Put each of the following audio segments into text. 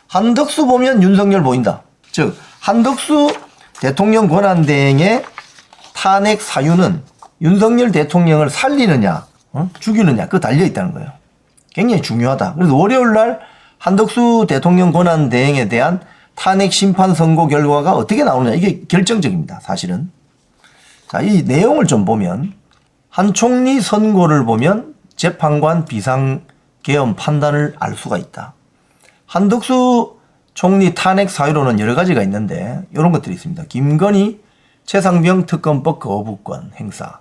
한덕수 보면 윤석열 보인다. 즉 한덕수 대통령 권한대행의 탄핵 사유는 윤석열 대통령을 살리느냐 죽이느냐 그거 달려있다는 거예요. 굉장히 중요하다. 그래서 월요일날 한덕수 대통령 권한대행에 대한 탄핵 심판 선고 결과가 어떻게 나오느냐 이게 결정적입니다. 사실은. 자, 이 내용을 좀 보면 한 총리 선고를 보면 재판관 비상계엄 판단을 알 수가 있다. 한덕수 총리 탄핵 사유로는 여러 가지가 있는데 이런 것들이 있습니다. 김건희 최상병 특검법 거부권 행사,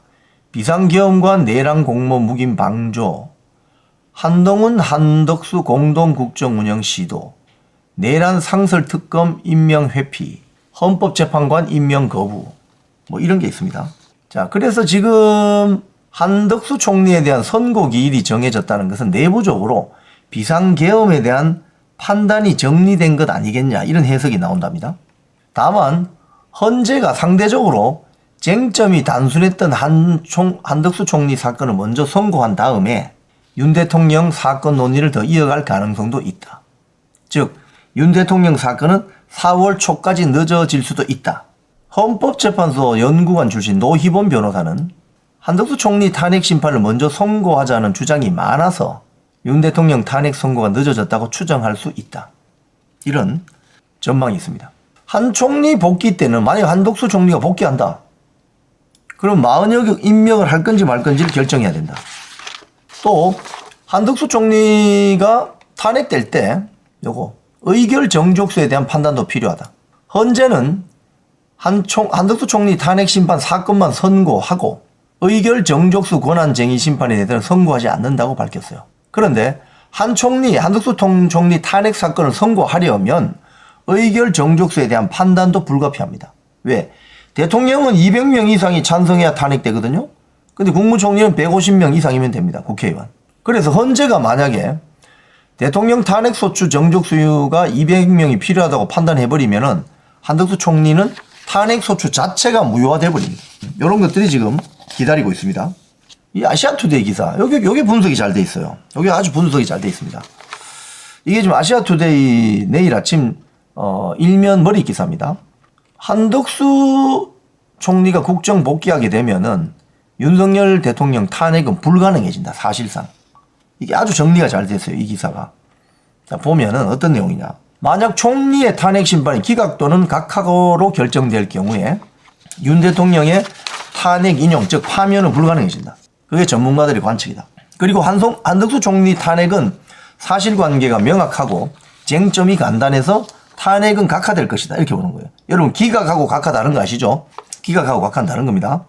비상계엄과 내란 공모 묵인 방조, 한동훈 한덕수 공동국정운영 시도, 내란 상설 특검 임명 회피, 헌법재판관 임명 거부 뭐 이런 게 있습니다. 자, 그래서 지금 한덕수 총리에 대한 선고 기일이 정해졌다는 것은 내부적으로 비상계엄에 대한 판단이 정리된 것 아니겠냐 이런 해석이 나온답니다. 다만 헌재가 상대적으로 쟁점이 단순했던 한덕수 총리 사건을 먼저 선고한 다음에 윤 대통령 사건 논의를 더 이어갈 가능성도 있다. 즉 윤 대통령 사건은 4월 초까지 늦어질 수도 있다. 헌법재판소 연구관 출신 노희범 변호사는 한덕수 총리 탄핵 심판을 먼저 선고하자는 주장이 많아서 윤 대통령 탄핵 선고가 늦어졌다고 추정할 수 있다. 이런 전망이 있습니다. 한 총리 복귀 때는 만약 한덕수 총리가 복귀한다. 그럼 마흔여경 임명을 할 건지 말 건지를 결정해야 된다. 또 한덕수 총리가 탄핵될 때 요거 의결 정족수에 대한 판단도 필요하다. 헌재는 한덕수 총리 탄핵 심판 사건만 선고하고 의결 정족수 권한쟁의 심판에 대해서는 선고하지 않는다고 밝혔어요. 그런데 한덕수 총리 탄핵 사건을 선고하려면 의결 정족수에 대한 판단도 불가피합니다. 왜? 대통령은 200명 이상이 찬성해야 탄핵되거든요. 근데 국무총리는 150명 이상이면 됩니다. 국회의원. 그래서 헌재가 만약에 대통령 탄핵소추 정족수가 200명이 필요하다고 판단해버리면은 한덕수 총리는 탄핵소추 자체가 무효화돼버립니다. 이런 것들이 지금 기다리고 있습니다. 이 아시아투데이 기사, 여기 분석이 잘 돼 있어요. 여기 아주 분석이 잘 돼 있습니다. 이게 지금 아시아투데이 내일 아침, 일면 머리 기사입니다. 한덕수 총리가 국정 복귀하게 되면은 윤석열 대통령 탄핵은 불가능해진다. 사실상. 이게 아주 정리가 잘 됐어요. 이 기사가. 자, 보면은 어떤 내용이냐. 만약 총리의 탄핵 심판이 기각 또는 각하로 결정될 경우에 윤 대통령의 탄핵 인용, 즉 파면은 불가능해진다. 그게 전문가들의 관측이다. 그리고 한덕수 총리 탄핵은 사실관계가 명확하고 쟁점이 간단해서 탄핵은 각하될 것이다. 이렇게 보는 거예요. 여러분 기각하고 각하 다른 거 아시죠? 기각하고 각하는 다른 겁니다.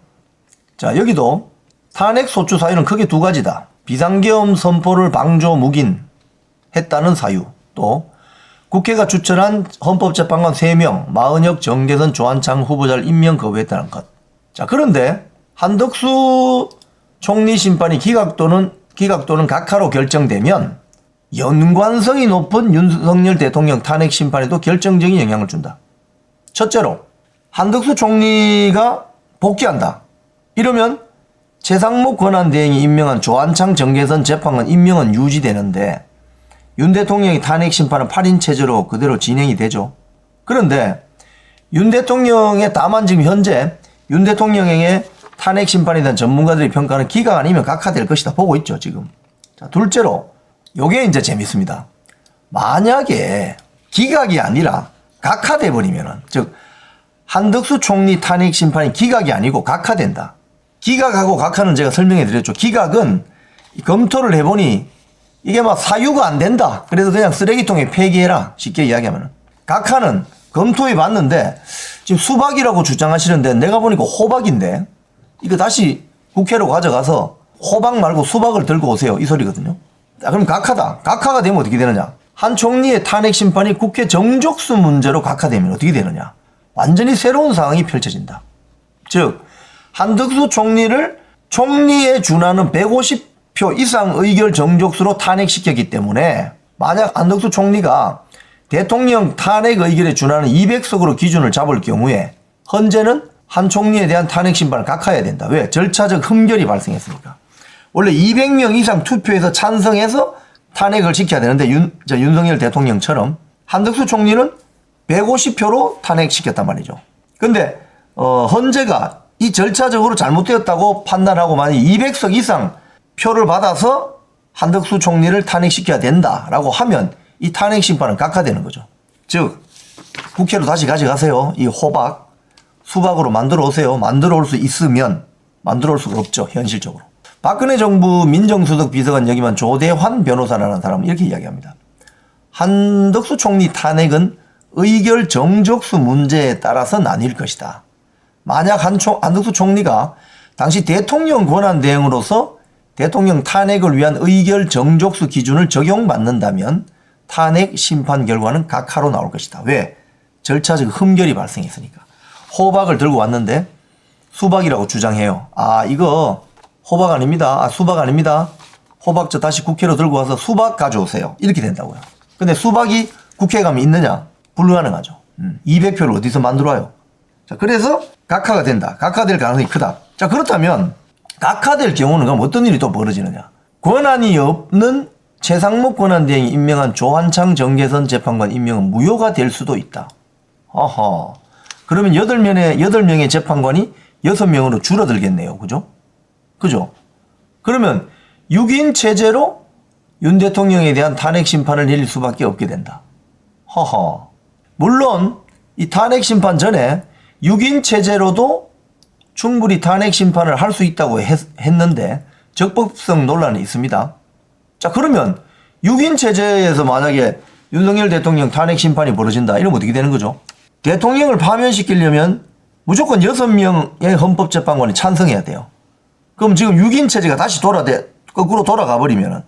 자, 여기도 탄핵 소추 사유는 크게 두 가지다. 비상계엄 선포를 방조 묵인했다는 사유, 또 국회가 추천한 헌법재판관 3명, 마은혁, 정계선, 조한창 후보자를 임명 거부했다는 것. 자, 그런데 한덕수 총리 심판이 기각 또는 각하로 결정되면 연관성이 높은 윤석열 대통령 탄핵 심판에도 결정적인 영향을 준다. 첫째로 한덕수 총리가 복귀한다. 이러면 최상목 권한대행이 임명한 조한창, 정계선 재판관 임명은 유지되는데 윤 대통령의 탄핵 심판은 8인 체제로 그대로 진행이 되죠. 그런데 윤 대통령의 다만 지금 현재 윤 대통령의 탄핵 심판에 대한 전문가들의 평가는 기각 아니면 각하될 것이다 보고 있죠, 지금. 자, 둘째로 요게 이제 재밌습니다. 만약에 기각이 아니라 각하돼 버리면은, 즉 한덕수 총리 탄핵 심판이 기각이 아니고 각하된다. 기각하고 각하는 제가 설명해 드렸죠. 기각은 검토를 해보니 이게 막 사유가 안 된다. 그래서 그냥 쓰레기통에 폐기해라. 쉽게 이야기하면. 각하는 검토해 봤는데 지금 수박이라고 주장하시는데 내가 보니까 호박인데 이거 다시 국회로 가져가서 호박 말고 수박을 들고 오세요. 이 소리거든요. 자, 그럼 각하다. 각하가 되면 어떻게 되느냐. 한 총리의 탄핵 심판이 국회 정족수 문제로 각하되면 어떻게 되느냐. 완전히 새로운 상황이 펼쳐진다. 즉 한덕수 총리를 총리에 준하는 150표 이상 의결 정족수로 탄핵시켰기 때문에 만약 한덕수 총리가 대통령 탄핵 의결에 준하는 200석으로 기준을 잡을 경우에 헌재는 한 총리에 대한 탄핵 심판을 각하해야 된다. 왜? 절차적 흠결이 발생했으니까. 원래 200명 이상 투표해서 찬성해서 탄핵을 시켜야 되는데 윤석열 대통령처럼 한덕수 총리는 150표로 탄핵시켰단 말이죠. 근데 헌재가 이 절차적으로 잘못되었다고 판단하고 만약 200석 이상 표를 받아서 한덕수 총리를 탄핵시켜야 된다라고 하면 이 탄핵 심판은 각하되는 거죠. 즉 국회로 다시 가져가세요. 이 호박 수박으로 만들어 오세요. 만들어 올 수 있으면 만들어 올 수가 없죠. 현실적으로. 박근혜 정부 민정수석 비서관 역임한 조대환 변호사라는 사람은 이렇게 이야기합니다. 한덕수 총리 탄핵은 의결 정족수 문제에 따라서 나뉠 것이다. 만약 한덕수 총리가 당시 대통령 권한 대행으로서 대통령 탄핵을 위한 의결 정족수 기준을 적용받는다면 탄핵 심판 결과는 각하로 나올 것이다. 왜? 절차적 흠결이 발생했으니까. 호박을 들고 왔는데 수박이라고 주장해요. 아, 이거 호박 아닙니다. 아, 수박 아닙니다. 호박 저 다시 국회로 들고 와서 수박 가져오세요. 이렇게 된다고요. 근데 수박이 국회에 가면 있느냐? 불가능하죠. 200표를 어디서 만들어와요? 자, 그래서 각하가 된다. 각하될 가능성이 크다. 자, 그렇다면 각하될 경우는 그럼 어떤 일이 또 벌어지느냐? 권한이 없는 최상목 권한대행이 임명한 조한창 정계선 재판관 임명은 무효가 될 수도 있다. 어허. 그러면 8명의 재판관이 6명으로 줄어들겠네요. 그죠? 그죠? 그러면 6인 체제로 윤 대통령에 대한 탄핵 심판을 내릴 수밖에 없게 된다. 허허. 물론 이 탄핵 심판 전에 6인 체제로도 충분히 탄핵 심판을 할 수 있다고 했는데 적법성 논란이 있습니다. 자, 그러면 6인 체제에서 만약에 윤석열 대통령 탄핵 심판이 벌어진다. 이러면 어떻게 되는 거죠? 대통령을 파면시키려면 무조건 6명의 헌법재판관이 찬성해야 돼요. 그럼 지금 6인 체제가 다시 거꾸로 돌아가 버리면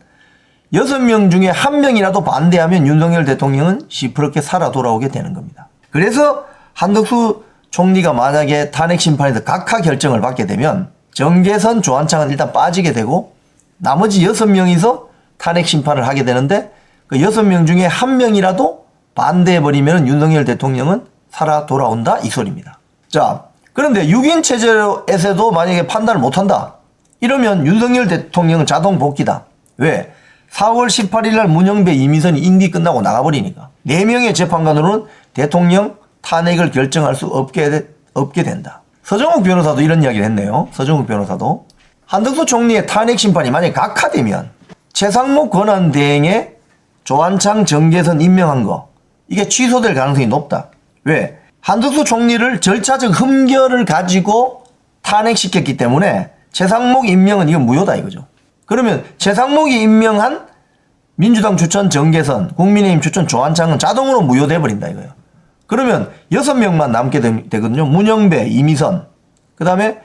6명 중에 1명이라도 반대하면 윤석열 대통령은 시퍼렇게 살아 돌아오게 되는 겁니다. 그래서 한덕수 총리가 만약에 탄핵 심판에서 각하 결정을 받게 되면 정계선, 조한창은 일단 빠지게 되고 나머지 6명이서 탄핵 심판을 하게 되는데 그 6명 중에 1명이라도 반대해버리면 윤석열 대통령은 살아 돌아온다 이 소리입니다. 자, 그런데 6인 체제에서도 만약에 판단을 못한다. 이러면 윤석열 대통령은 자동 복귀다. 왜? 4월 18일 날 문영배, 이미선이 임기 끝나고 나가버리니까 4명의 재판관으로는 대통령 탄핵을 결정할 수 없게 된다. 서정욱 변호사도 이런 이야기를 했네요. 서정욱 변호사도 한덕수 총리의 탄핵 심판이 만약에 각하되면 최상목 권한대행의 조한창 정계선 임명한 거 이게 취소될 가능성이 높다. 왜? 한덕수 총리를 절차적 흠결을 가지고 탄핵시켰기 때문에 최상목 임명은 이건 무효다 이거죠. 그러면 최상목이 임명한 민주당 추천 정계선, 국민의힘 추천 조한창은 자동으로 무효돼 버린다 이거예요. 그러면 6명만 남게 되거든요. 문영배, 이미선, 그 다음에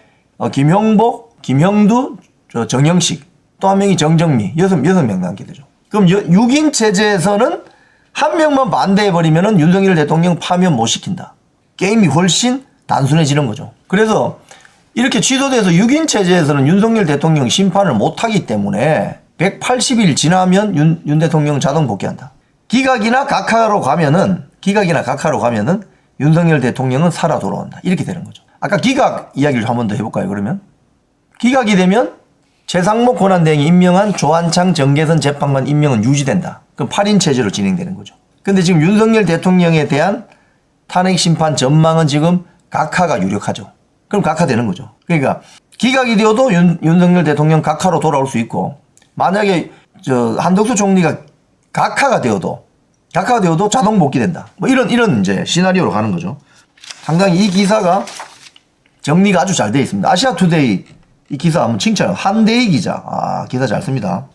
김형복, 김형두, 정영식, 또 한 명이 정정미, 6명 남게 되죠. 그럼 6인 체제에서는 1명만 반대해버리면 윤석열 대통령 파면 못 시킨다. 게임이 훨씬 단순해지는 거죠. 그래서 이렇게 취소돼서 6인 체제에서는 윤석열 대통령 심판을 못하기 때문에 180일 지나면 윤 대통령 자동 복귀한다. 기각이나 각하로 가면은 윤석열 대통령은 살아 돌아온다. 이렇게 되는 거죠. 아까 기각 이야기를 한 번 더 해볼까요, 그러면? 기각이 되면 최상목 권한대행이 임명한 조한창 정계선 재판관 임명은 유지된다. 그럼 8인 체제로 진행되는 거죠. 근데 지금 윤석열 대통령에 대한 탄핵 심판 전망은 지금 각하가 유력하죠. 그럼 각하되는 거죠. 그러니까 기각이 되어도 윤석열 대통령 각하로 돌아올 수 있고 만약에 한덕수 총리가 각하가 되어도 자동 복귀된다. 뭐 이런 이제 시나리오로 가는 거죠. 상당히 이 기사가 정리가 아주 잘 되어 있습니다. 아시아투데이 이 기사 한번 칭찬해요. 한대희 기자. 아, 기사 잘 씁니다.